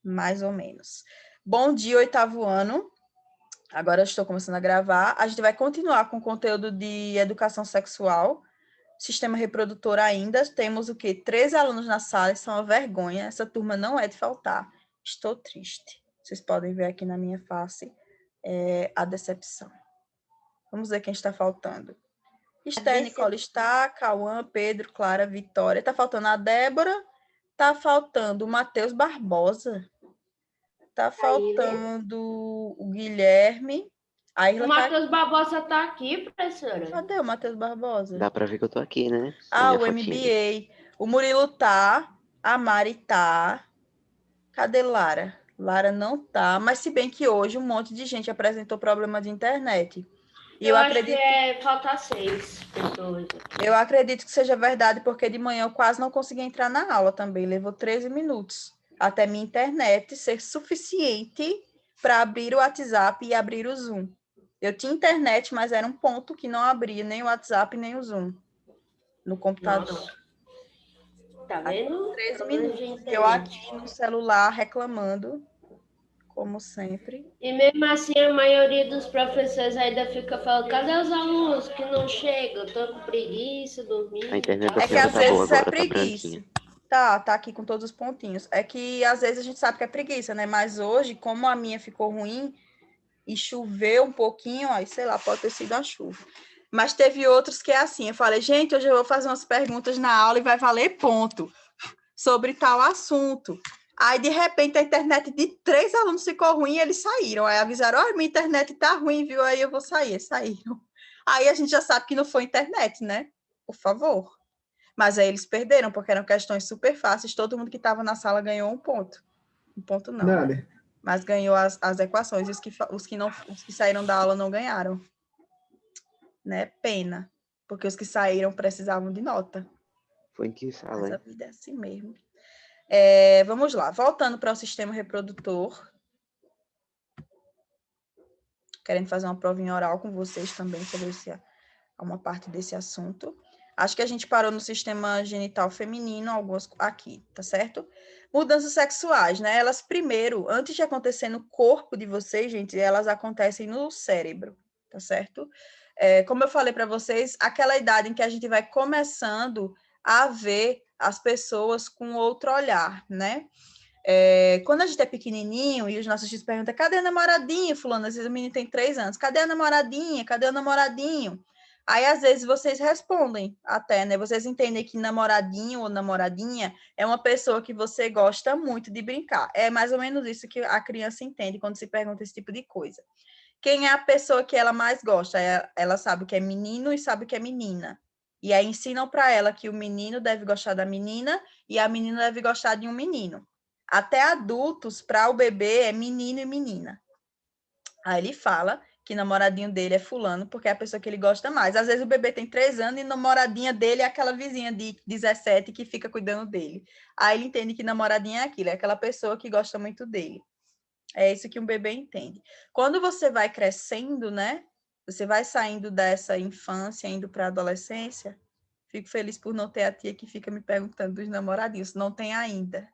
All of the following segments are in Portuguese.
mais ou menos. Bom dia, oitavo ano. Agora eu estou começando a gravar. A gente vai continuar com o conteúdo de educação sexual, sistema reprodutor ainda. Temos o quê? 13 alunos na sala, isso é uma vergonha. Essa turma não é de faltar. Estou triste. Vocês podem ver aqui na minha face a decepção. Vamos ver quem está faltando. Esther, Nicole está, Cauã, Pedro, Clara, Vitória. Está faltando a Débora. Está faltando o Matheus Barbosa. Está faltando o Guilherme. A Irla o Matheus Barbosa está aqui, professora? Cadê o Matheus Barbosa? Dá para ver que eu tô aqui, né? O MBA. O Murilo tá. A Mari tá. Cadê Lara? Lara não tá. Mas se bem que hoje um monte de gente apresentou problema de internet. E eu acredito que falta 6 pessoas. Eu acredito que seja verdade, porque de manhã eu quase não consegui entrar na aula também. Levou 13 minutos até minha internet ser suficiente para abrir o WhatsApp e abrir o Zoom. Eu tinha internet, mas era um ponto que não abria nem o WhatsApp nem o Zoom no computador. Nossa. Tá vendo? 13 minutos. Eu aqui no celular reclamando, como sempre. E mesmo assim, a maioria dos professores ainda fica falando: cadê os alunos que não chegam? Tô com preguiça, dormindo. A internet É que às vezes é agora, preguiça. Tá aqui com todos os pontinhos. É que às vezes a gente sabe que é preguiça, né? Mas hoje, como a minha ficou ruim e choveu um pouquinho, aí sei lá, pode ter sido a chuva. Mas teve outros que é assim, eu falei, gente, hoje eu vou fazer umas perguntas na aula e vai valer ponto sobre tal assunto. Aí, de repente, a internet de 3 alunos ficou ruim e eles saíram. Aí avisaram, minha internet tá ruim, viu? Aí eu vou sair. Eles saíram. Aí a gente já sabe que não foi internet, né? Por favor. Mas aí eles perderam, porque eram questões super fáceis. Todo mundo que estava na sala ganhou um ponto. Um ponto não. Nada. Né? Mas ganhou as equações. Os que saíram da aula não ganharam. Né? Pena. Porque os que saíram precisavam de nota. Foi em que sala? Mas a vida é assim mesmo. Vamos lá. Voltando para o sistema reprodutor. Querendo fazer uma provinha oral com vocês também, sobre uma parte desse assunto. Acho que a gente parou no sistema genital feminino, algumas aqui, tá certo? Mudanças sexuais, né? Elas primeiro, antes de acontecer no corpo de vocês, gente, elas acontecem no cérebro, tá certo? Como eu falei para vocês, aquela idade em que a gente vai começando a ver as pessoas com outro olhar, né? Quando a gente é pequenininho e os nossos filhos perguntam, cadê a namoradinha, fulano? Às vezes o menino tem 3 anos, cadê a namoradinha? Cadê o namoradinho? Aí, às vezes, vocês respondem até, né? Vocês entendem que namoradinho ou namoradinha é uma pessoa que você gosta muito de brincar. É mais ou menos isso que a criança entende quando se pergunta esse tipo de coisa. Quem é a pessoa que ela mais gosta? Ela sabe o que é menino e sabe o que é menina. E aí ensinam para ela que o menino deve gostar da menina e a menina deve gostar de um menino. Até adultos, para o bebê, é menino e menina. Aí ele fala que namoradinho dele é fulano, porque é a pessoa que ele gosta mais. Às vezes o bebê tem 3 anos e namoradinha dele é aquela vizinha de 17 que fica cuidando dele. Aí ele entende que namoradinha é aquilo, é aquela pessoa que gosta muito dele. É isso que um bebê entende. Quando você vai crescendo, né? Você vai saindo dessa infância, indo para a adolescência. Fico feliz por não ter a tia que fica me perguntando dos namoradinhos. Não tem ainda.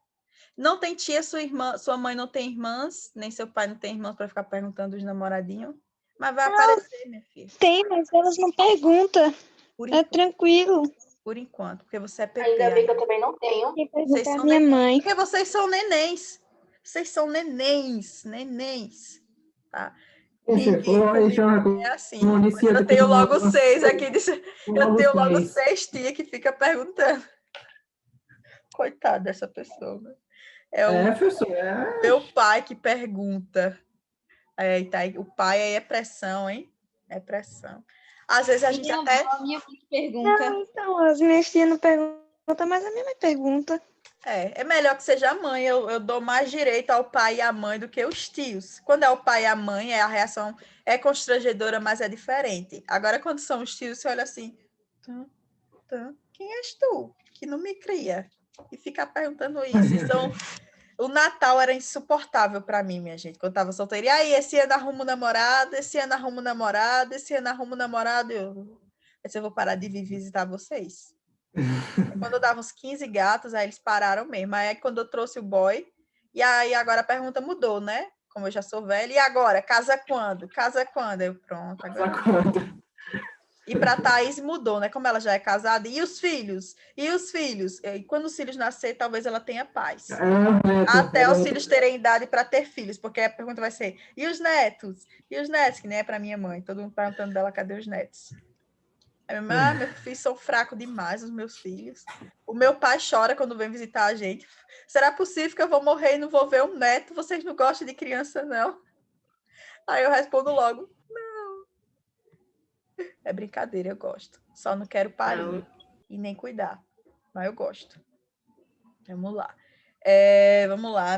Não tem tia, sua mãe não tem irmãs, nem seu pai não tem irmãs para ficar perguntando dos namoradinhos. Mas vai aparecer, minha filha. Tem, mas elas não perguntam. É tranquilo. Por enquanto, porque você é PP. Ainda bem que eu também não tenho. Vocês são minha mãe. Porque vocês são nenéns. Vocês são nenéns. Tá? É assim. Eu tenho logo 6 aqui. Eu tenho logo 6 tia que fica perguntando. Coitada dessa pessoa, né? Meu pai que pergunta. O pai aí é pressão, hein? É pressão. Às vezes a gente até... A minha mãe pergunta. Não, então, as minhas tias não perguntam, mas a minha mãe pergunta. É melhor que seja a mãe. Eu dou mais direito ao pai e à mãe do que os tios. Quando é o pai e a mãe, a reação é constrangedora, mas é diferente. Agora, quando são os tios, você olha assim... Quem és tu? Que não me cria. E fica perguntando isso. Então, o Natal era insuportável para mim, minha gente, quando eu estava solteira. E aí, esse ano arrumo namorado, esse ano arrumo namorado, esse ano arrumo namorado. Eu vou parar de vir visitar vocês. Quando eu dava uns 15 gatos, aí eles pararam mesmo. Aí, quando eu trouxe o boy, E aí agora a pergunta mudou, né? Como eu já sou velha. E agora? Casa quando? Casa quando? Eu, pronto, agora. E para a Thaís mudou, né? Como ela já é casada. E os filhos? E os filhos? E quando os filhos nascer, talvez ela tenha paz. Até os filhos terem idade para ter filhos, porque a pergunta vai ser: e os netos? E os netos? Que nem é para minha mãe. Todo mundo perguntando dela, cadê os netos? Meus filhos são fracos demais, os meus filhos. O meu pai chora quando vem visitar a gente. Será possível que eu vou morrer e não vou ver um neto? Vocês não gostam de criança, não? Aí eu respondo logo: não. É brincadeira, eu gosto. Só não quero parir e nem cuidar. Mas eu gosto. Vamos lá. Vamos lá.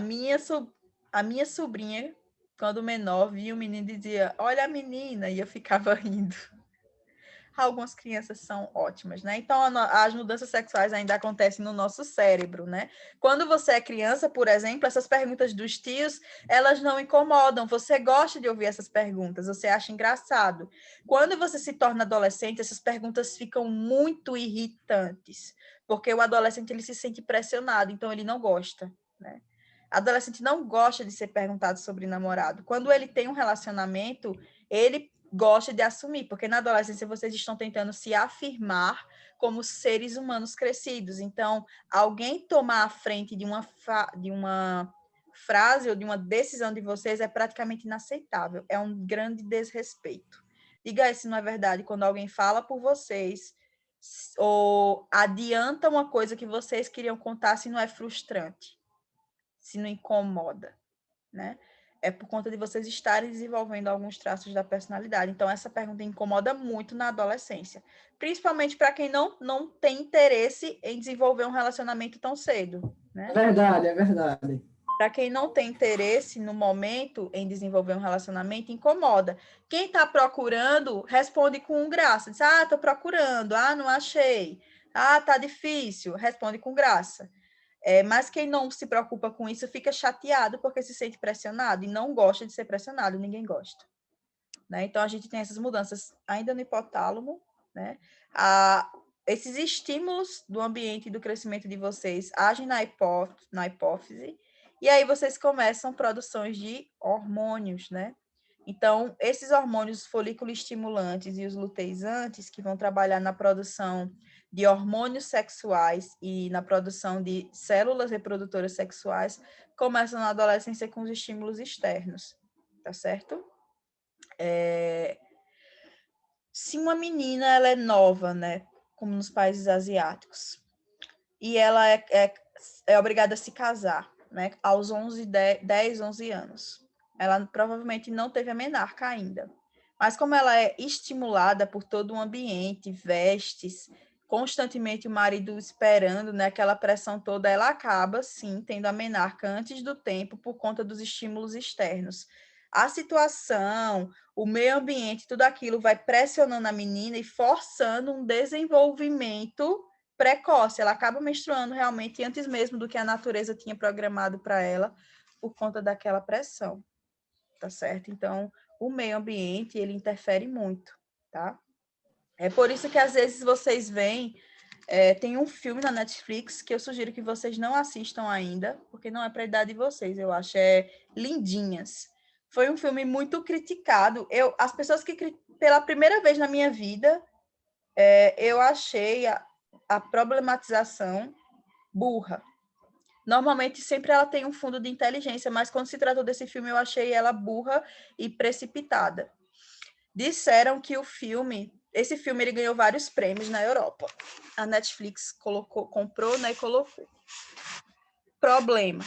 A minha sobrinha, quando menor, via o menino e dizia: olha a menina, e eu ficava rindo. Algumas crianças são ótimas, né? Então, as mudanças sexuais ainda acontecem no nosso cérebro, né? Quando você é criança, por exemplo, essas perguntas dos tios, elas não incomodam. Você gosta de ouvir essas perguntas, você acha engraçado. Quando você se torna adolescente, essas perguntas ficam muito irritantes, porque o adolescente ele se sente pressionado, então ele não gosta, né? Adolescente não gosta de ser perguntado sobre namorado. Quando ele tem um relacionamento, ele gosta de assumir, porque na adolescência vocês estão tentando se afirmar como seres humanos crescidos. Então, alguém tomar a frente de uma frase ou de uma decisão de vocês é praticamente inaceitável. É um grande desrespeito. Diga aí se não é verdade quando alguém fala por vocês ou adianta uma coisa que vocês queriam contar, se não é frustrante, se não incomoda, né? É por conta de vocês estarem desenvolvendo alguns traços da personalidade. Então, essa pergunta incomoda muito na adolescência, principalmente para quem não tem interesse em desenvolver um relacionamento tão cedo, né? É verdade. Para quem não tem interesse no momento em desenvolver um relacionamento, incomoda. Quem está procurando, responde com graça. Diz, estou procurando. Não achei. Tá difícil. Responde com graça. Mas quem não se preocupa com isso fica chateado porque se sente pressionado e não gosta de ser pressionado, ninguém gosta, né? Então, a gente tem essas mudanças ainda no hipotálamo, né? Esses estímulos do ambiente e do crescimento de vocês agem na hipófise, e aí vocês começam produções de hormônios, né? Então, esses hormônios folículo-estimulantes e os luteinizantes, que vão trabalhar na produção de hormônios sexuais e na produção de células reprodutoras sexuais, começam na adolescência com os estímulos externos, tá certo? Se uma menina ela é nova, né, como nos países asiáticos, e ela é obrigada a se casar, né, aos 10, 11 anos, ela provavelmente não teve a menarca ainda. Mas como ela é estimulada por todo o ambiente, vestes, constantemente o marido esperando, né, aquela pressão toda, ela acaba, sim, tendo a menarca antes do tempo por conta dos estímulos externos. A situação, o meio ambiente, tudo aquilo vai pressionando a menina e forçando um desenvolvimento precoce. Ela acaba menstruando realmente antes mesmo do que a natureza tinha programado para ela, por conta daquela pressão, tá certo? Então, o meio ambiente, ele interfere muito, tá? É por isso que, às vezes, vocês veem... tem um filme na Netflix que eu sugiro que vocês não assistam ainda, porque não é para a idade de vocês, eu acho. É Lindinhas. Foi um filme muito criticado. As pessoas que... Pela primeira vez na minha vida, eu achei a problematização burra. Normalmente, sempre ela tem um fundo de inteligência, mas quando se tratou desse filme, eu achei ela burra e precipitada. Disseram que esse filme ele ganhou vários prêmios na Europa. A Netflix comprou, né, e colocou. Problema.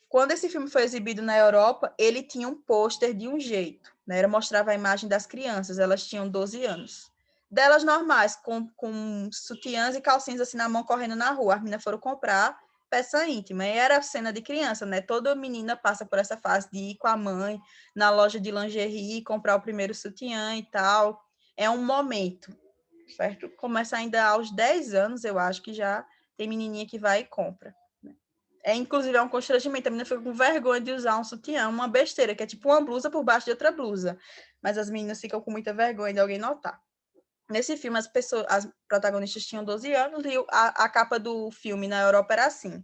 Quando esse filme foi exibido na Europa, ele tinha um pôster de um jeito, né? Mostrava a imagem das crianças, elas tinham 12 anos. Delas normais, com sutiãs e calcinhas assim na mão, correndo na rua. As meninas foram comprar peça íntima. E era cena de criança, né? Toda menina passa por essa fase de ir com a mãe na loja de lingerie, comprar o primeiro sutiã e tal. É um momento, certo? Começa ainda aos 10 anos, eu acho que já tem menininha que vai e compra. Inclusive, é um constrangimento. A menina fica com vergonha de usar um sutiã, uma besteira, que é tipo uma blusa por baixo de outra blusa. Mas as meninas ficam com muita vergonha de alguém notar. Nesse filme, as protagonistas tinham 12 anos e a capa do filme na Europa era assim.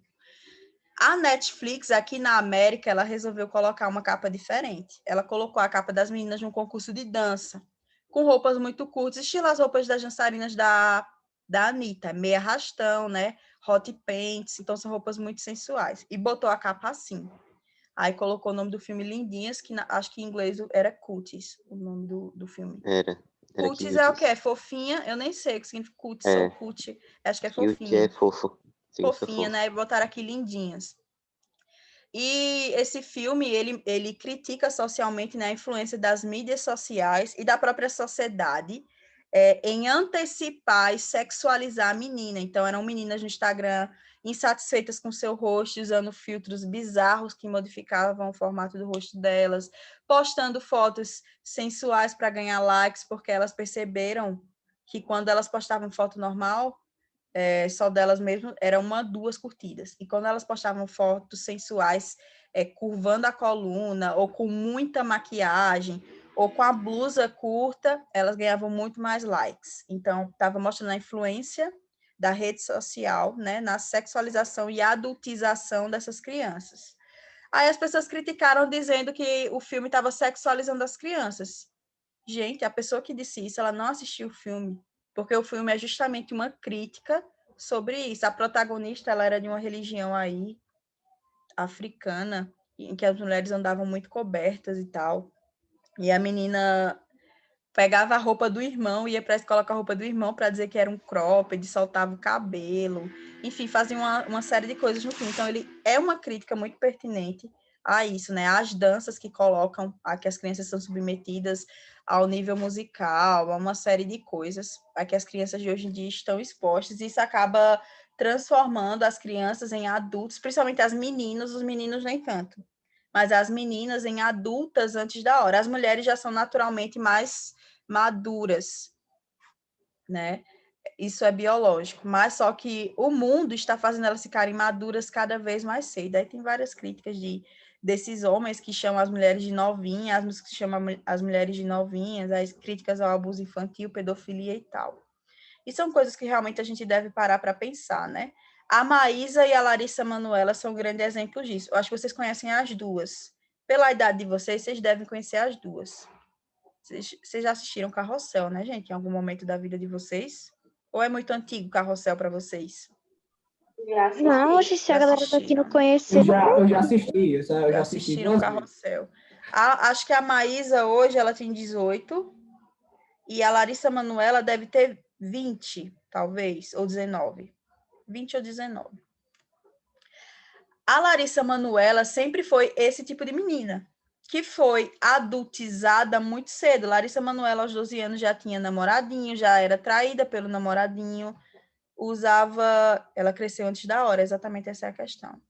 A Netflix, aqui na América, ela resolveu colocar uma capa diferente. Ela colocou a capa das meninas num concurso de dança, com roupas muito curtas, estilo as roupas das dançarinas da Anitta, meio arrastão, né? Hot pants, então são roupas muito sensuais. E botou a capa assim. Aí colocou o nome do filme Lindinhas, que acho que em inglês era Cuties, o nome do filme. Era Cuties é o quê? Cuties. Fofinha? Eu nem sei o que significa cuties ou É, cutie. Acho que é cute é fofinha. fofo. Significa Fofinha, fofo. né? E botaram aqui Lindinhas. E esse filme, ele critica socialmente, né, a influência das mídias sociais e da própria sociedade em antecipar e sexualizar a menina. Então, eram meninas no Instagram insatisfeitas com seu rosto, usando filtros bizarros que modificavam o formato do rosto delas, postando fotos sensuais para ganhar likes, porque elas perceberam que quando elas postavam foto normal, só delas mesmo, era uma, duas curtidas. E quando elas postavam fotos sensuais, curvando a coluna, ou com muita maquiagem, ou com a blusa curta, elas ganhavam muito mais likes. Então, estava mostrando a influência da rede social, né, na sexualização e adultização dessas crianças. Aí as pessoas criticaram dizendo que o filme estava sexualizando as crianças. Gente, a pessoa que disse isso, ela não assistiu o filme, porque o filme é justamente uma crítica sobre isso. A protagonista, ela era de uma religião aí, africana, em que as mulheres andavam muito cobertas e tal. E a menina pegava a roupa do irmão, ia para a escola com a roupa do irmão para dizer que era um cropped, soltava o cabelo, enfim, fazia uma série de coisas no filme. Então, ele é uma crítica muito pertinente a isso, né? As danças que colocam, a que as crianças são submetidas ao nível musical, a uma série de coisas a que as crianças de hoje em dia estão expostas, e isso acaba transformando as crianças em adultos, principalmente as meninas, os meninos nem tanto, mas as meninas em adultas antes da hora. As mulheres já são naturalmente mais maduras, né? Isso é biológico, mas só que o mundo está fazendo elas ficarem maduras cada vez mais cedo. Aí tem várias críticas desses homens que chamam as mulheres de novinhas, as músicas que chamam as mulheres de novinhas, as críticas ao abuso infantil, pedofilia e tal. E são coisas que realmente a gente deve parar para pensar, né? A Maísa e a Larissa Manoela são grandes exemplos disso. Eu acho que vocês conhecem as duas. Pela idade de vocês, vocês devem conhecer as duas. Vocês já assistiram Carrossel, né, gente? Em algum momento da vida de vocês? Ou é muito antigo Carrossel para vocês? Já assisti. Não, oxe, se a Já galera daqui não assistiram, né? conhecer, Eu já assisti, eu Já já assisti assistiram duas vezes. Carrossel. Acho que a Maísa hoje ela tem 18 e a Larissa Manoela deve ter 20, talvez, ou 19. 20 ou 19. A Larissa Manoela sempre foi esse tipo de menina, que foi adultizada muito cedo. Larissa Manoela, aos 12 anos, já tinha namoradinho, já era traída pelo namoradinho, usava... Ela cresceu antes da hora, exatamente essa é a questão.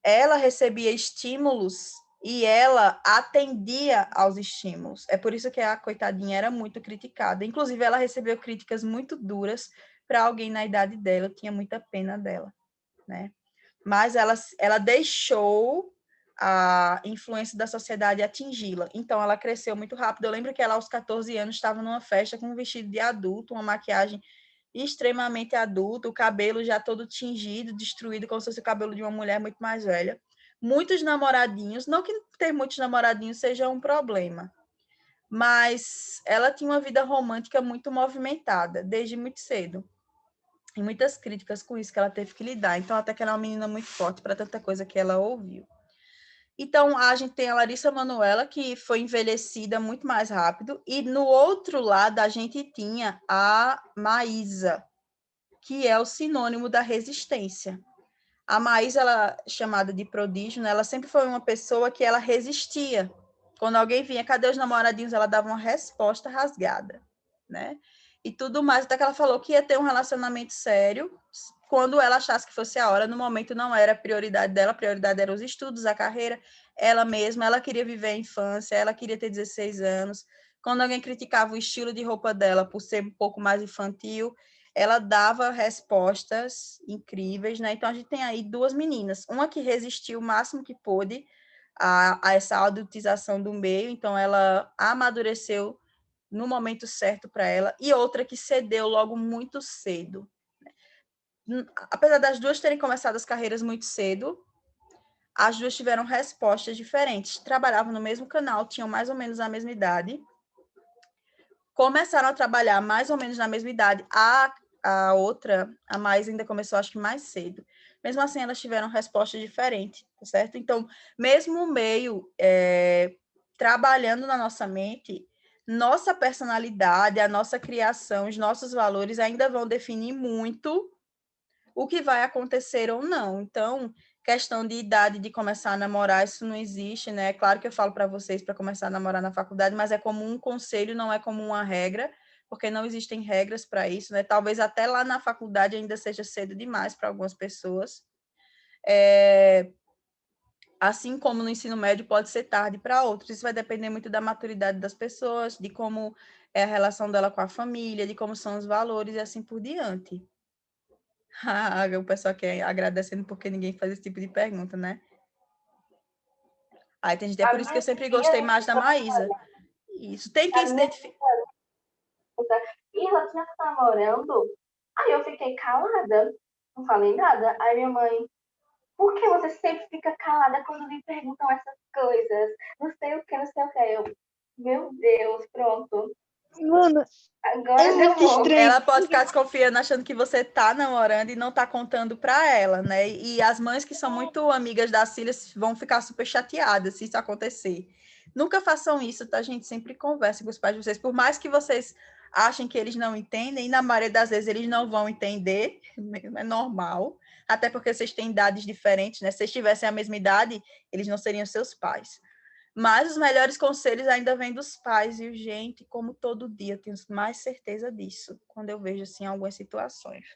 Ela recebia estímulos e ela atendia aos estímulos. É por isso que a coitadinha era muito criticada. Inclusive, ela recebeu críticas muito duras para alguém na idade dela. Eu tinha muita pena dela, né? Mas ela deixou a influência da sociedade atingi-la. Então, ela cresceu muito rápido. Eu lembro que ela, aos 14 anos, estava numa festa com um vestido de adulto, uma maquiagem extremamente adulta, o cabelo já todo tingido, destruído, como se fosse o cabelo de uma mulher muito mais velha. Muitos namoradinhos, não que ter muitos namoradinhos seja um problema, mas ela tinha uma vida romântica muito movimentada, desde muito cedo. E muitas críticas com isso que ela teve que lidar. Então, até que ela é uma menina muito forte para tanta coisa que ela ouviu. Então, a gente tem a Larissa Manoela, que foi envelhecida muito mais rápido, e no outro lado a gente tinha a Maísa, que é o sinônimo da resistência. A Maísa, ela chamada de prodígio, né? Ela sempre foi uma pessoa que ela resistia. Quando alguém vinha, cadê os namoradinhos? Ela dava uma resposta rasgada, né? E tudo mais, até que ela falou que ia ter um relacionamento sério quando ela achasse que fosse a hora. No momento não era a prioridade dela, a prioridade eram os estudos, a carreira, ela mesma, ela queria viver a infância, ela queria ter 16 anos. Quando alguém criticava o estilo de roupa dela por ser um pouco mais infantil, ela dava respostas incríveis, né? Então, a gente tem aí duas meninas, uma que resistiu o máximo que pôde a essa adultização do meio, então ela amadureceu no momento certo para ela, e outra que cedeu logo muito cedo. Apesar das duas terem começado as carreiras muito cedo, as duas tiveram respostas diferentes. Trabalhavam no mesmo canal, tinham mais ou menos a mesma idade. Começaram a trabalhar mais ou menos na mesma idade. A outra, a mais, ainda começou, acho que mais cedo. Mesmo assim, elas tiveram respostas diferentes, tá certo? Então, mesmo o meio trabalhando na nossa mente, nossa personalidade, a nossa criação, os nossos valores ainda vão definir muito o que vai acontecer ou não. Então, questão de idade de começar a namorar, isso não existe, né? Claro que eu falo para vocês para começar a namorar na faculdade, mas é como um conselho, não é como uma regra, porque não existem regras para isso, né? Talvez até lá na faculdade ainda seja cedo demais para algumas pessoas. Assim como no ensino médio pode ser tarde para outros. Isso vai depender muito da maturidade das pessoas, de como é a relação dela com a família, de como são os valores e assim por diante. O pessoal quer agradecendo porque ninguém faz esse tipo de pergunta, né? Aí tem gente, é por isso que eu sempre gostei mais da Maísa. Isso, tem que se identificar. E ela tinha namorando, aí eu fiquei calada, não falei nada. Aí minha mãe, por que você sempre fica calada quando me perguntam essas coisas? Não sei o que, não sei o que. Eu, meu Deus, pronto. Mano, Agora é eu muito vou. estranho. Ela pode ficar desconfiando, achando que você tá namorando e não tá contando para ela, né? E as mães que são muito amigas das filhas vão ficar super chateadas se isso acontecer. Nunca façam isso, tá, gente? Sempre conversem com os pais de vocês. Por mais que vocês achem que eles não entendem, e na maioria das vezes eles não vão entender, é normal. Até porque vocês têm idades diferentes, né? Se vocês tivessem a mesma idade, eles não seriam seus pais. Mas os melhores conselhos ainda vêm dos pais, e gente, como todo dia, eu tenho mais certeza disso, quando eu vejo, assim, algumas situações.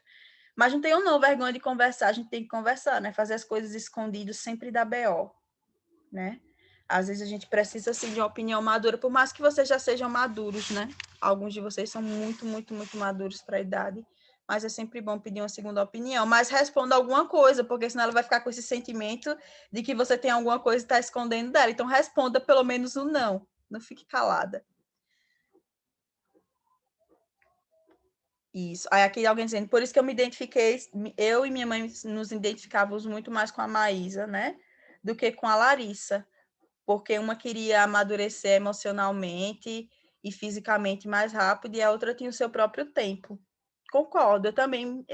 Mas não tenham não vergonha de conversar, a gente tem que conversar, né? Fazer as coisas escondidas sempre dá BO, né? Às vezes a gente precisa, assim, de uma opinião madura, por mais que vocês já sejam maduros, né? Alguns de vocês são muito, muito, muito maduros para a idade, mas é sempre bom pedir uma segunda opinião. Mas responda alguma coisa, porque senão ela vai ficar com esse sentimento de que você tem alguma coisa e está escondendo dela. Então, responda pelo menos o não. Não fique calada. Isso. Aí aqui alguém dizendo, por isso que eu me identifiquei, eu e minha mãe nos identificávamos muito mais com a Maísa, né? Do que com a Larissa. Porque uma queria amadurecer emocionalmente e fisicamente mais rápido, e a outra tinha o seu próprio tempo. Concordo, eu também,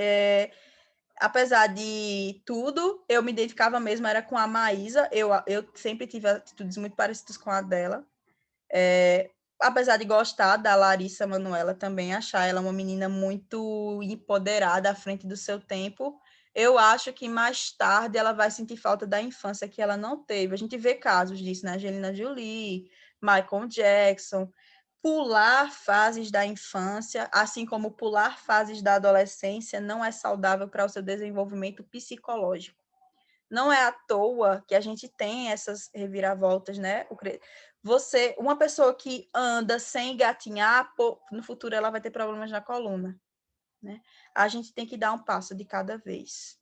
apesar de tudo, eu me identificava mesmo, era com a Maísa, eu sempre tive atitudes muito parecidas com a dela, apesar de gostar da Larissa Manoela também, achar ela uma menina muito empoderada à frente do seu tempo, eu acho que mais tarde ela vai sentir falta da infância que ela não teve. A gente vê casos disso, né? Angelina Jolie, Michael Jackson. Pular fases da infância, assim como pular fases da adolescência, não é saudável para o seu desenvolvimento psicológico. Não é à toa que a gente tem essas reviravoltas, né? Uma pessoa que anda sem gatinhar, no futuro ela vai ter problemas na coluna, né? A gente tem que dar um passo de cada vez.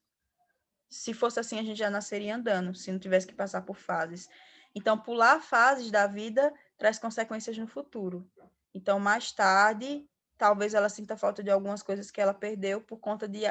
Se fosse assim, a gente já nasceria andando, se não tivesse que passar por fases. Então, pular fases da vida traz consequências no futuro. Então, mais tarde, talvez ela sinta falta de algumas coisas que ela perdeu por conta de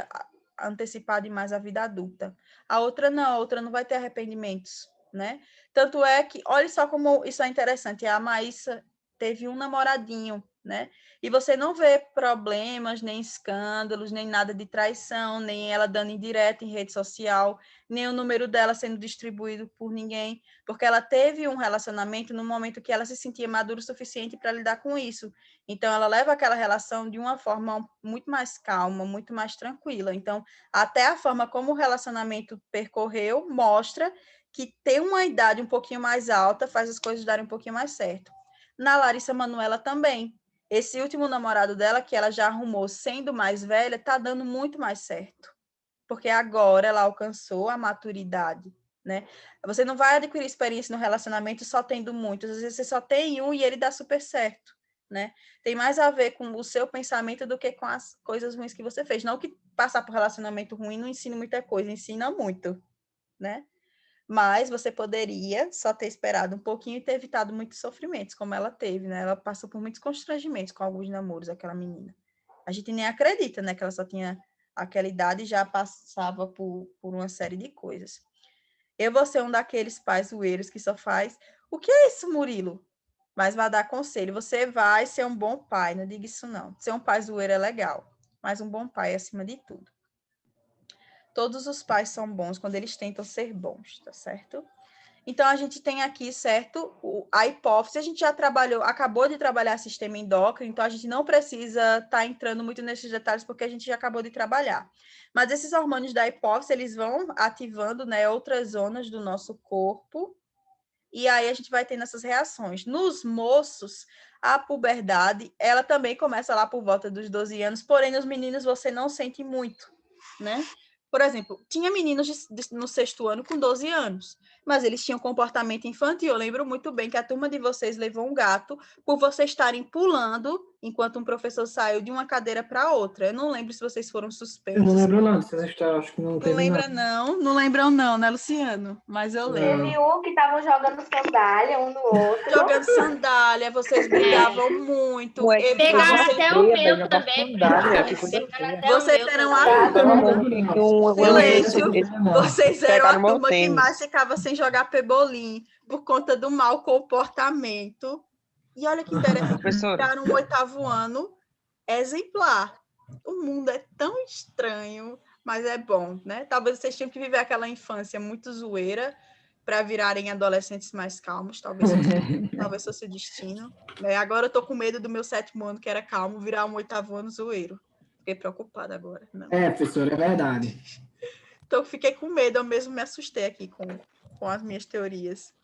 antecipar demais a vida adulta. A outra não vai ter arrependimentos, né? Tanto é que, olha só como isso é interessante, a Maísa teve um namoradinho, né? E você não vê problemas, nem escândalos, nem nada de traição, nem ela dando indireta em rede social, nem o número dela sendo distribuído por ninguém, porque ela teve um relacionamento no momento que ela se sentia madura o suficiente para lidar com isso. Então, ela leva aquela relação de uma forma muito mais calma, muito mais tranquila. Então, até a forma como o relacionamento percorreu mostra que ter uma idade um pouquinho mais alta faz as coisas darem um pouquinho mais certo. Na Larissa Manoela também. Esse último namorado dela, que ela já arrumou sendo mais velha, tá dando muito mais certo. Porque agora ela alcançou a maturidade, né? Você não vai adquirir experiência no relacionamento só tendo muitos. Às vezes você só tem um e ele dá super certo, né? Tem mais a ver com o seu pensamento do que com as coisas ruins que você fez. Não que passar por relacionamento ruim não ensina muita coisa, ensina muito, né? Mas você poderia só ter esperado um pouquinho e ter evitado muitos sofrimentos, como ela teve, né? Ela passou por muitos constrangimentos com alguns namoros, aquela menina. A gente nem acredita, né? Que ela só tinha aquela idade e já passava por uma série de coisas. Eu vou ser um daqueles pais zoeiros que só faz, o que é isso, Murilo? Mas vai dar conselho, você vai ser um bom pai, não diga isso não. Ser um pai zoeiro é legal, mas um bom pai é acima de tudo. Todos os pais são bons quando eles tentam ser bons, tá certo? Então, a gente tem aqui, certo, a hipófise, a gente já trabalhou, acabou de trabalhar sistema endócrino, então a gente não precisa estar entrando muito nesses detalhes, porque a gente já acabou de trabalhar. Mas esses hormônios da hipófise, eles vão ativando, né, outras zonas do nosso corpo, e aí a gente vai tendo essas reações. Nos moços, a puberdade, ela também começa lá por volta dos 12 anos, porém, nos meninos você não sente muito, né? Por exemplo, tinha meninos no 6º ano com 12 anos, mas eles tinham comportamento infantil. Eu lembro muito bem que a turma de vocês levou um gato por vocês estarem pulando enquanto um professor saiu de uma cadeira para outra. Eu não lembro se vocês foram Eu suspeitos. não lembro não dessas histórias, acho que não Não teve lembra nada. não? Não lembram não, né, Luciano? Mas eu lembro. Teve um que estavam jogando sandália um no outro. Jogando sandália, vocês brigavam muito. Ué, E Pegaram vocês, até o feia, velho, meu jogar também. sandália, que Pegaram coisa até feia. o vocês meu eram também. a Pelo amor turma. de Deus. Silêncio. Não. Vocês eram a Pegaram meu turma que tênis. mais ficava sem jogar pebolim por conta do mau comportamento. E olha que interessante, Professora, tiraram um 8º ano exemplar. O mundo é tão estranho, mas é bom, né? Talvez vocês tenham que viver aquela infância muito zoeira para virarem adolescentes mais calmos, talvez fosse o destino. Agora eu tô com medo do meu 7º ano, que era calmo, virar um 8º ano zoeiro. Fiquei preocupada agora. Não. É, professor, é verdade. Então, fiquei com medo, eu mesmo me assustei aqui com as minhas teorias.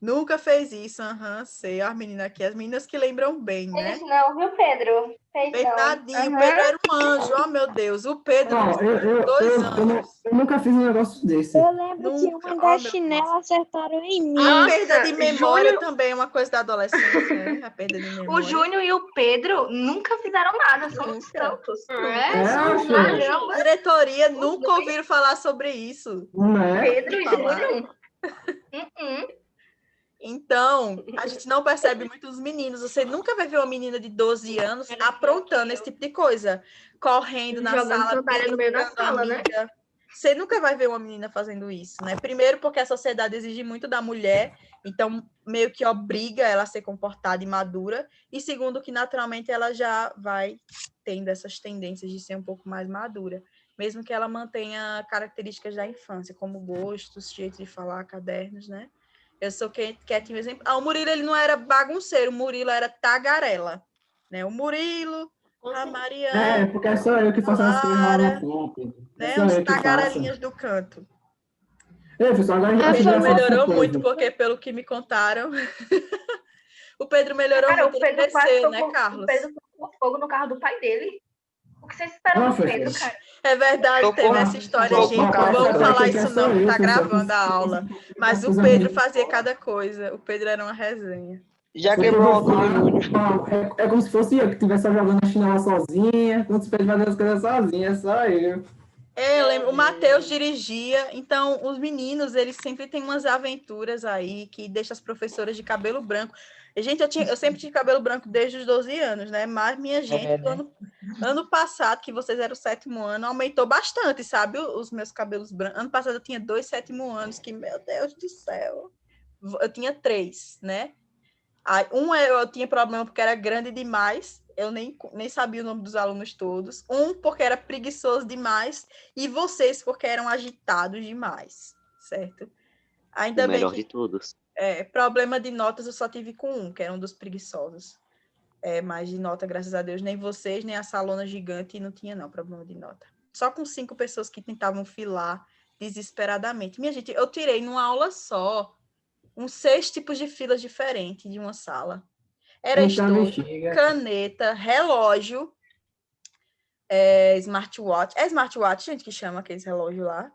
Nunca fez isso, sei. As meninas aqui, as meninas que lembram bem, né? Eles não, viu, Pedro? Fez não. Coitadinho, o Pedro era um anjo, oh meu Deus. O Pedro, Não, eu nunca fiz um negócio desse. Eu lembro que Nunca. uma Oh, das meu chinelas acertaram em mim. a Nossa, perda de memória Júnior- também é uma coisa da adolescência, né? A perda de memória. O Júnior e o Pedro nunca fizeram nada, são uns Nunca. santos. É, são são gente. anjos. Diretoria nunca ouviram falar sobre isso. Não é? Pedro e Falar. Júnior. Então, a gente não percebe muito os meninos. Você nunca vai ver uma menina de 12 anos aprontando esse tipo de coisa. Correndo na Jogando sala. sandália no meio da beliscando a sala, né? amiga. Você nunca vai ver uma menina fazendo isso, né? Primeiro porque a sociedade exige muito da mulher, então meio que obriga ela a ser comportada e madura. E segundo que naturalmente ela já vai tendo essas tendências de ser um pouco mais madura. Mesmo que ela mantenha características da infância, como gostos, jeito de falar, cadernos, né? Eu sou quietinho exemplo. O Murilo, ele não era bagunceiro, o Murilo era tagarela, né? O Murilo, a Mariana, Porque é só eu que faço as coisas lá Clara, no campo. É né? só Os eu que faço. tagarelinhas do canto. Ei, professor, agora O já Pedro essa melhorou coisa. muito, porque pelo que me contaram, o Pedro melhorou Cara, muito, o Pedro ele quase cresceu, né, tocou, Carlos? o Pedro tocou fogo no carro do pai dele. O que vocês esperam do Nossa, Pedro, gente. cara? É verdade, Tocou- teve essa história, tocou gente. o carro, Não vamos cara. falar Quem isso quer sou não, que eu, tá professor. gravando a aula. Mas o Os Pedro amigos. fazia cada coisa. O Pedro era uma resenha. já quebrou o óculos do Júnior. É como se fosse eu que estivesse jogando a chinela sozinha, como se estivesse fazendo as coisas sozinha, é só eu. Eu lembro, o Matheus dirigia, então os meninos, eles sempre têm umas aventuras aí que deixam as professoras de cabelo branco. E, gente, eu sempre tive cabelo branco desde os 12 anos, né? Mas, minha gente, né? ano passado, que vocês eram o 7º ano, aumentou bastante, sabe? Os meus cabelos brancos. Ano passado eu tinha 2 7º anos, que, meu Deus do céu. Eu tinha 3, né? Aí, eu tinha problema porque era grande demais, eu nem sabia o nome dos alunos todos. Porque era preguiçoso demais, e vocês porque eram agitados demais, certo? Ainda O bem melhor que de todos. problema de notas eu só tive com um, que era um dos preguiçosos. Mas de nota, graças a Deus, nem vocês, nem a salona gigante não tinha, não, problema de nota. Só com 5 pessoas que tentavam filar desesperadamente. Minha gente, eu tirei numa aula só uns 6 tipos de filas diferentes de uma sala. Era Eita, estojo, bexiga. caneta, relógio, smartwatch. É smartwatch, gente, que chama aqueles relógios lá?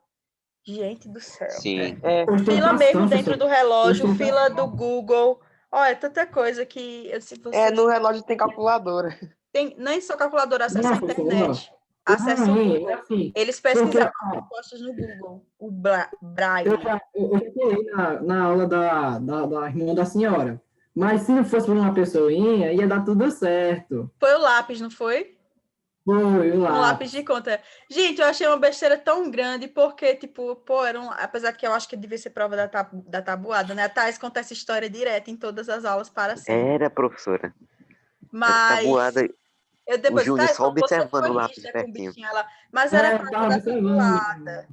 Gente do céu. Sim. Fila mesmo Ostentação, dentro professor. do relógio, Ostentação. fila do Google. Olha, tanta coisa que... Se você No relógio tem calculadora. tem, nem só calculadora, acesso à Não, professor, internet. Acesso ao Google. assim, Eles pesquisaram respostas no Google. O Braille. eu já tirei na aula da irmã da senhora. Mas se não fosse por uma pessoinha, ia dar tudo certo. Foi o lápis, não foi? Foi o Um lápis. lápis de conta. Gente, eu achei uma besteira tão grande, porque, tipo, pô, apesar que eu acho que devia ser prova da tabuada, né? A Thais conta essa história direto em todas as aulas para sempre. Era, professora. Era Mas tabuada. eu O depois, Júnior Thais, só como você observando foi o lápis de rígida com o pertinho. bichinho lá, mas era É, parte tava da observando. tabuada.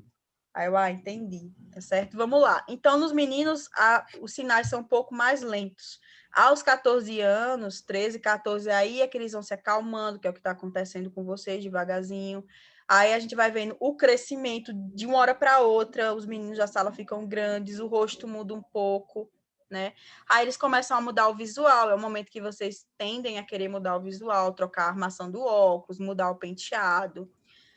Aí eu, entendi, tá certo? Vamos lá. Então, nos meninos, os sinais são um pouco mais lentos. Aos 14 anos, 13, 14, aí é que eles vão se acalmando, que é o que está acontecendo com vocês, devagarzinho. Aí a gente vai vendo o crescimento de uma hora para outra, os meninos da sala ficam grandes, o rosto muda um pouco, né? Aí eles começam a mudar o visual, é o momento que vocês tendem a querer mudar o visual, trocar a armação do óculos, mudar o penteado.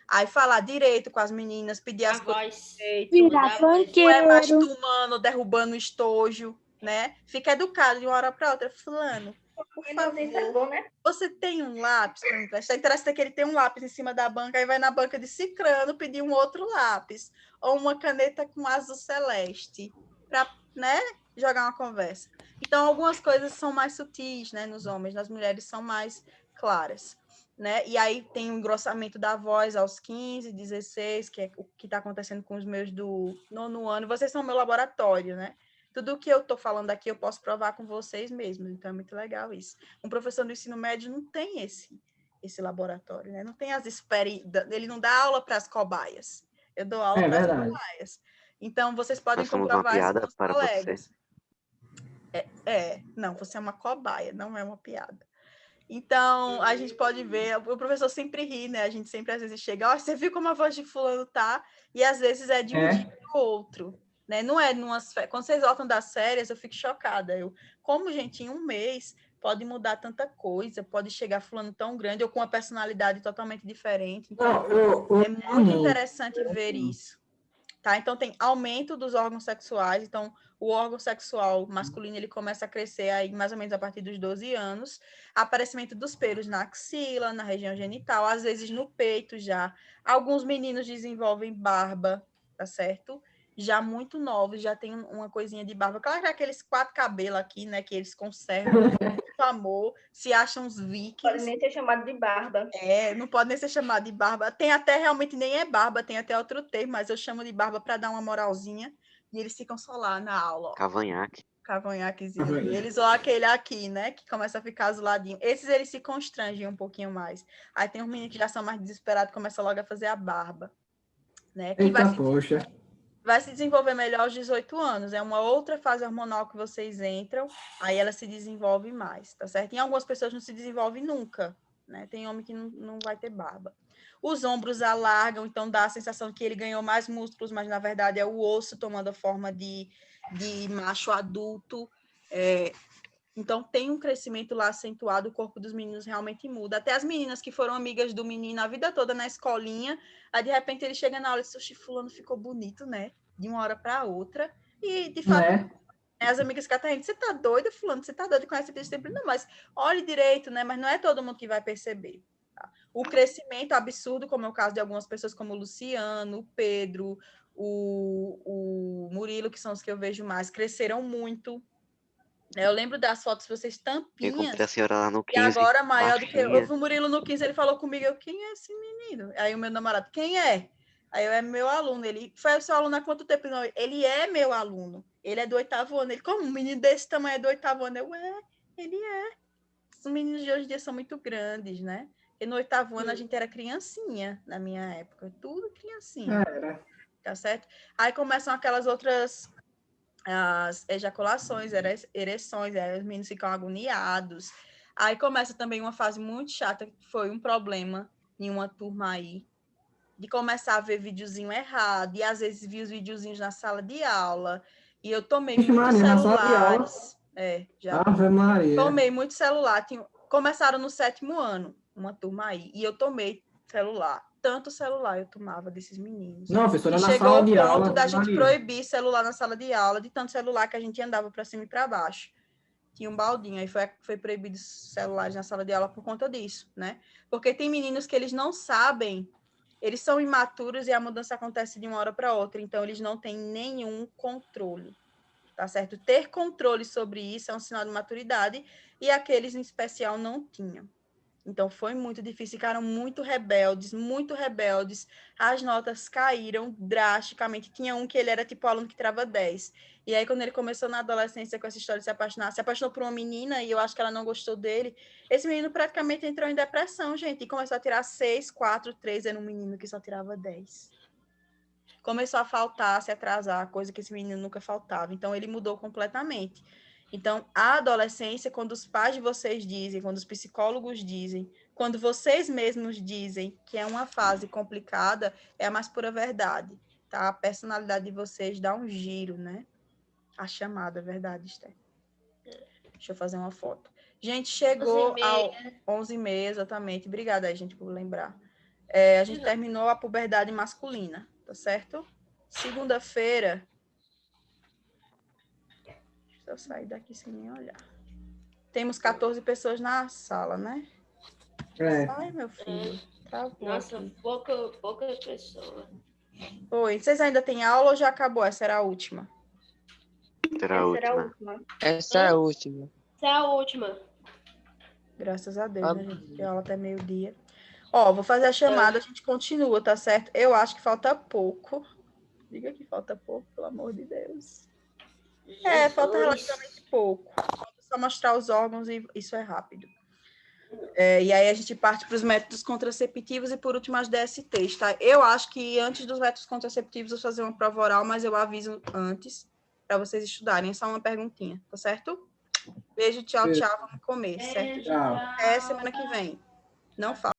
Aí falar direito com as meninas, pedir A as coisas voz. direito, Virar Mudar a voz. não é funkeiro. mais tomando, derrubando o estojo, né? Fica educado de uma hora para outra. Fulano, por Mas isso é favor, bom, né? você tem um lápis para me emprestar? Interessa que ele tem um lápis em cima da banca, aí vai na banca de Cicrano pedir um outro lápis, ou uma caneta com azul celeste, para, né, jogar uma conversa. Então, algumas coisas são mais sutis, né, nos homens, nas mulheres são mais claras. Né? E aí tem o engrossamento da voz aos 15, 16, que é o que está acontecendo com os meus do 9º ano. Vocês são meu laboratório, né? Tudo o que eu estou falando aqui eu posso provar com vocês mesmos, então é muito legal isso. Um professor do ensino médio não tem esse laboratório, né? Não tem ele não dá aula para as cobaias. Eu dou aula É para as verdade. cobaias. Então, vocês podem Nós somos uma comprovar isso com piada os para você. colegas. Não, você é uma cobaia, não é uma piada. Então, a gente pode ver, o professor sempre ri, né? A gente sempre, às vezes, chega, você viu como a voz de fulano tá? E, às vezes, é de um dia para o outro, né? Não é quando vocês voltam das férias, eu fico chocada. Como, gente, em um mês, pode mudar tanta coisa, pode chegar fulano tão grande, ou com uma personalidade totalmente diferente. Então, Não, é muito interessante ver isso. Tá? Então, tem aumento dos órgãos sexuais. Então, o órgão sexual masculino ele começa a crescer aí mais ou menos a partir dos 12 anos. Aparecimento dos pelos na axila, na região genital, às vezes no peito já. Alguns meninos desenvolvem barba, tá certo? Já muito novos, já tem uma coisinha de barba. Claro que é aqueles 4 cabelos aqui, né, que eles conservam com muito amor, se acham os Pode vikings. nem ser chamado de barba. Não pode nem ser chamado de barba. Tem até, realmente, nem é barba, tem até outro termo, mas eu chamo de barba para dar uma moralzinha. E eles ficam só lá na aula, ó. Cavanhaque. Cavanhaquezinho. Eles ou aquele aqui, né, que começa a ficar azuladinho. Esses, eles se constrangem um pouquinho mais. Aí tem uns meninos que já são mais desesperados, começam logo a fazer a barba, né? Que Eita, poxa. vai se desenvolver melhor aos 18 anos. É uma outra fase hormonal que vocês entram, aí ela se desenvolve mais, tá certo? Em algumas pessoas não se desenvolve nunca, né? Tem homem que não vai ter barba. Os ombros alargam, então dá a sensação que ele ganhou mais músculos, mas na verdade é o osso tomando a forma de macho adulto. Então tem um crescimento lá acentuado, o corpo dos meninos realmente muda. Até as meninas que foram amigas do menino a vida toda na escolinha, aí de repente ele chega na aula e diz, oxe, fulano ficou bonito, né? De uma hora para outra. E, de fato, Né? as amigas Catarina, você tá doida, fulano? Você tá doida com essa desde sempre? Não, mas olhe direito, né? Mas não é todo mundo que vai perceber. Tá? O crescimento absurdo, como é o caso de algumas pessoas como o Luciano, o Pedro, o Murilo, que são os que eu vejo mais, cresceram muito. Eu lembro das fotos de vocês Encontrei a tampinhas, senhora lá no e 15, agora maior do que eu. Eu baixinha. vi o Murilo no 15, ele falou comigo, quem é esse menino? Aí o meu namorado, quem é? Aí eu, é meu aluno. Ele, foi seu aluno há quanto tempo? Não, ele é meu aluno. Ele é do 8º ano. Ele, como um menino desse tamanho é do 8º ano? Eu, ele é. Os meninos de hoje em dia são muito grandes, né? E no 8º ano a gente era criancinha, na minha época. Tudo criancinha, Era. tá certo? Aí começam aquelas outras... as ejaculações, ereções, aí os meninos ficam agoniados. Aí começa também uma fase muito chata, que foi um problema em uma turma aí, de começar a ver videozinho errado, e às vezes vi os videozinhos na sala de aula, e eu tomei Vixe, muitos Maria, na sala de aula. celulares. Já Ave Maria. tomei muito celular. Começaram no 7º ano, uma turma aí, e eu tomei celular. Tanto celular eu tomava desses meninos. Não, professora, E na chegou sala o de ponto aula. da gente Maria. proibir celular na sala de aula, de tanto celular que a gente andava para cima e para baixo. Tinha um baldinho, aí foi proibido celulares na sala de aula por conta disso, né? Porque tem meninos que eles não sabem, eles são imaturos e a mudança acontece de uma hora para outra, então eles não têm nenhum controle, tá certo? Ter controle sobre isso é um sinal de maturidade, e aqueles em especial não tinham. Então, foi muito difícil, ficaram muito rebeldes, muito rebeldes. As notas caíram drasticamente. Tinha um que ele era tipo aluno que tirava 10. E aí, quando ele começou na adolescência com essa história de se apaixonou por uma menina e eu acho que ela não gostou dele. Esse menino praticamente entrou em depressão, gente, e começou a tirar 6, 4, 3. Era um menino que só tirava 10. Começou a faltar, a se atrasar, coisa que esse menino nunca faltava. Então, ele mudou completamente. Então, a adolescência, quando os pais de vocês dizem, quando os psicólogos dizem, quando vocês mesmos dizem que é uma fase complicada, é a mais pura verdade, tá? A personalidade de vocês dá um giro, né? A chamada, verdade, Esther. Deixa eu fazer uma foto. Gente, chegou ao 11h30, exatamente. Obrigada aí, gente, por lembrar. A gente terminou a puberdade masculina, tá certo? Segunda-feira... Eu sair daqui sem nem olhar. Temos 14 pessoas na sala, né? Ai, meu filho. Travou. Nossa, aqui. pouca pessoa. Oi, vocês ainda têm aula ou já acabou? Essa era a última? Será a última. Essa é a última. Essa é a última. Graças a Deus, né, gente? Porque a aula até meio-dia. Ó, vou fazer a chamada, a gente continua, tá certo? Eu acho que falta pouco. Diga que falta pouco, pelo amor de Deus. Falta relativamente pouco. Falta só mostrar os órgãos e isso é rápido. E aí a gente parte para os métodos contraceptivos e, por último, as DSTs, tá? Eu acho que antes dos métodos contraceptivos eu vou fazer uma prova oral, mas eu aviso antes para vocês estudarem. É só uma perguntinha, tá certo? Beijo, tchau, tchau. Vamos comer, certo? Tchau. Até semana que vem. Não falta.